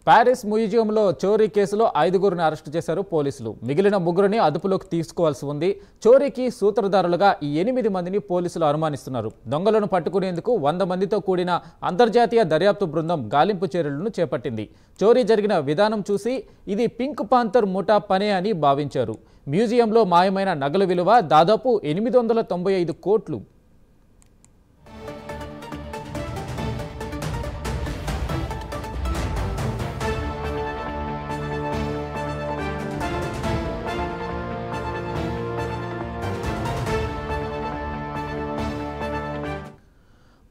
Paris మ్యూజియంలో చోరీ కేసులో 5గురిని అరెస్టు చేశారు పోలీసులు. మిగిలిన 3గురిని అదుపులోకి తీసుకోవాల్సి ఉంది. చోరీకి సూత్రధారులుగా ఈ 8 మందిని పోలీసులు అనుమానిస్తున్నారు. దొంగలను పట్టుకునేందుకు 100 మందితో కూడిన అంతర్జాతీయ దర్యాప్తు బృందం గాలింపు చర్యలను చేపట్టింది. చోరీ జరిగిన విధానం చూసి ఇది పింక్ పాంథర్ ముఠా పనే అని భావించారు. మ్యూజియంలో మాయమైన నగల విలువ దాదాపు 895 కోట్లు.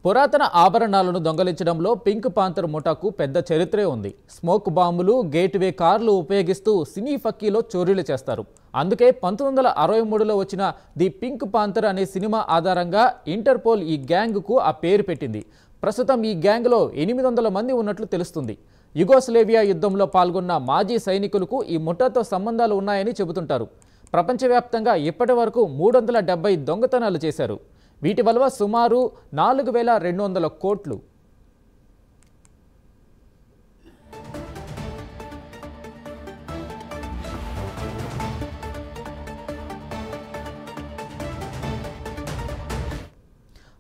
పురాతన ఆభరణాలను దొంగలించడంలో పింక్ పాంథర్ ముఠాకు పెద్ద చరిత్రే ఉంది. స్మోక్ బాంబులు, గేట్వే కార్లు ఉపయోగిస్తూ సినీ ఫక్కీలో చోరీలు చేస్తారు. అందుకే 1963లో వచ్చిన ది పింక్ పాంథర్ అనే సినిమా ఆధారంగా ఇంటర్పోల్ ఈ గ్యాంగ్కు ఆ పేరు పెట్టింది. ప్రస్తుతం ఈ గ్యాంగ్లో 800 మంది ఉన్నట్లు తెలుస్తుంది. యుగోస్లేవియా యుద్ధంలో పాల్గొన్న మాజీ సైనికులకు ఈ ముఠాతో సంబంధాలు ఉన్నాయని చెబుతుంటారు. ప్రపంచవ్యాప్తంగా ఇప్పటి వరకు 370 దొంగతనాలు చేశారు. వీటి వల్ల సుమారు 4200 కోట్లు.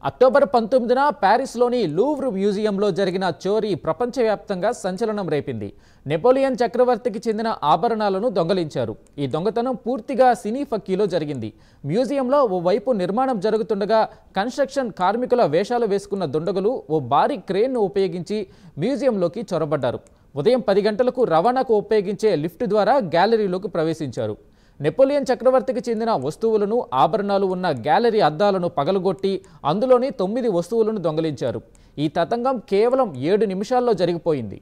అక్టోబర్ 19న ప్యారిస్లోని లూవ్ర్ మ్యూజియంలో జరిగిన చోరీ ప్రపంచవ్యాప్తంగా సంచలనం రేపింది. నెపోలియన్ చక్రవర్తికి చెందిన ఆభరణాలను దొంగలించారు. ఈ దొంగతనం పూర్తిగా సినీ ఫక్కీలో జరిగింది. మ్యూజియంలో ఓవైపు నిర్మాణం జరుగుతుండగా కన్స్ట్రక్షన్ కార్మికుల వేషాలు వేసుకున్న దుండగులు ఓ భారీ క్రేన్ను ఉపయోగించి మ్యూజియంలోకి చొరబడ్డారు. ఉదయం 10 గంటలకు రవాణాకు ఉపయోగించే లిఫ్ట్ ద్వారా గ్యాలరీలోకి ప్రవేశించారు. నెపోలియన్ చక్రవర్తికి చెందిన వస్తువులను, ఆభరణాలు ఉన్న గ్యాలరీ అద్దాలను పగలగొట్టి అందులోని 9 వస్తువులను దొంగలించారు. ఈ తతంగం కేవలం 7 నిమిషాల్లో జరిగిపోయింది.